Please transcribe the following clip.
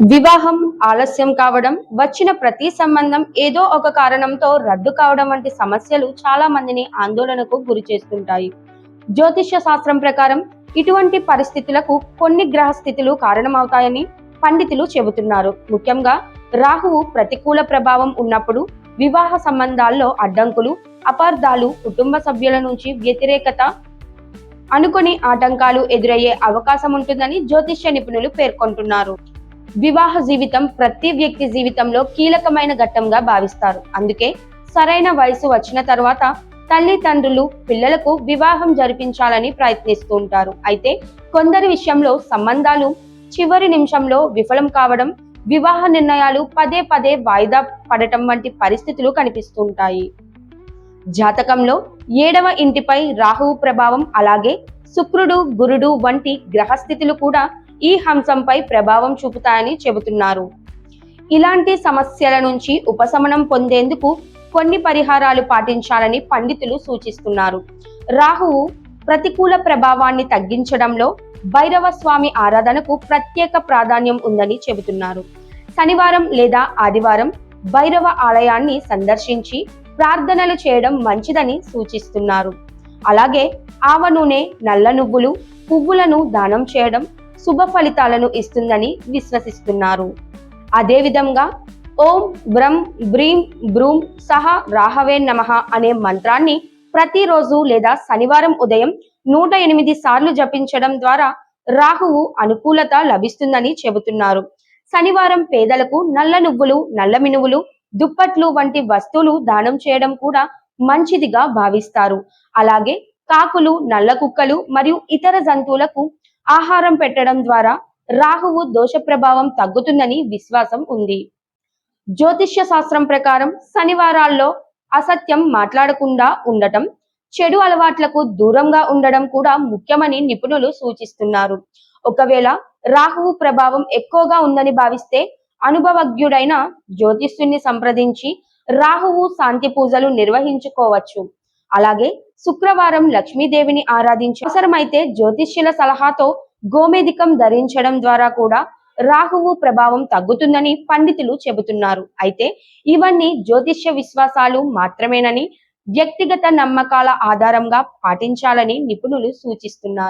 వివాహం ఆలస్యం కావడం, వచ్చిన ప్రతి సంబంధం ఏదో ఒక కారణంతో రద్దు కావడం వంటి సమస్యలు చాలా మందిని ఆందోళనకు గురి చేస్తుంటాయి. జ్యోతిష్య శాస్త్రం ప్రకారం ఇటువంటి పరిస్థితులకు కొన్ని గ్రహ స్థితులు కారణమవుతాయని పండితులు చెబుతున్నారు. ముఖ్యంగా రాహువు ప్రతికూల ప్రభావం ఉన్నప్పుడు వివాహ సంబంధాల్లో అడ్డంకులు, అపార్థాలు, కుటుంబ సభ్యుల నుంచి వ్యతిరేకత, అనుకోని ఆటంకాలు ఎదురయ్యే అవకాశం ఉంటుందని జ్యోతిష్య నిపుణులు పేర్కొంటున్నారు. వివాహ జీవితం ప్రతి వ్యక్తి జీవితంలో కీలకమైన ఘట్టంగా భావిస్తారు. అందుకే సరైన వయసు వచ్చిన తర్వాత తల్లిదండ్రులు పిల్లలకు వివాహం జరిపించాలని ప్రయత్నిస్తూ ఉంటారు. అయితే కొందరి విషయంలో సంబంధాలు చివరి నిమిషంలో విఫలం కావడం, వివాహ నిర్ణయాలు పదే పదే వాయిదా పడటం వంటి పరిస్థితులు కనిపిస్తుంటాయి. జాతకంలో 7వ ఇంటిపై రాహువు ప్రభావం, అలాగే శుక్రుడు, గురుడు వంటి గ్రహస్థితులు కూడా ఈ అంశంపై ప్రభావం చూపుతాయని చెబుతున్నారు. ఇలాంటి సమస్యల నుంచి ఉపశమనం పొందేందుకు కొన్ని పరిహారాలు పాటించాలని పండితులు సూచిస్తున్నారు. రాహువు ప్రతికూల ప్రభావాన్ని తగ్గించడంలో భైరవ స్వామి ఆరాధనకు ప్రత్యేక ప్రాధాన్యం ఉందని చెబుతున్నారు. శనివారం లేదా ఆదివారం భైరవ ఆలయాన్ని సందర్శించి ప్రార్థనలు చేయడం మంచిదని సూచిస్తున్నారు. అలాగే ఆవ నూనె, నల్ల నువ్వులు, పువ్వులను దానం చేయడం శుభ ఫలితాలను ఇస్తుందని విశ్వసిస్తున్నారు. అదేవిధంగా ఓం బ్రం బ్రీం బ్రూం సహ రాహవే నమః అనే మంత్రాన్ని ప్రతిరోజు లేదా శనివారం ఉదయం 108 సార్లు జపించడం ద్వారా రాహువు అనుకూలత లభిస్తుందని చెబుతున్నారు. శనివారం పేదలకు నల్ల నువ్వులు, నల్ల మినువులు, దుప్పట్లు వంటి వస్తువులు దానం చేయడం కూడా మంచిదిగా భావిస్తారు. అలాగే కాకులు, నల్ల కుక్కలు మరియు ఇతర జంతువులకు ఆహారం పెట్టడం ద్వారా రాహువు దోష ప్రభావం తగ్గుతుందని విశ్వాసం ఉంది. జ్యోతిష్య శాస్త్రం ప్రకారం శనివారాల్లో అసత్యం మాట్లాడకుండా ఉండటం, చెడు అలవాట్లకు దూరంగా ఉండడం కూడా ముఖ్యమని నిపుణులు సూచిస్తున్నారు. ఒకవేళ రాహువు ప్రభావం ఎక్కువగా ఉందని భావిస్తే అనుభవజ్ఞుడైన జ్యోతిష్యుని సంప్రదించి రాహువు శాంతి పూజలు నిర్వహించుకోవచ్చు. అలాగే శుక్రవారం లక్ష్మీదేవిని ఆరాధించి అవసరమైతే జ్యోతిష్యుల సలహాతో గోమేధికం ధరించడం ద్వారా కూడా రాహువు ప్రభావం తగ్గుతుందని పండితులు చెబుతున్నారు. అయితే ఇవన్నీ జ్యోతిష్య విశ్వాసాలు మాత్రమేనని, వ్యక్తిగత నమ్మకాల ఆధారంగా పాటించాలని నిపుణులు సూచిస్తున్నారు.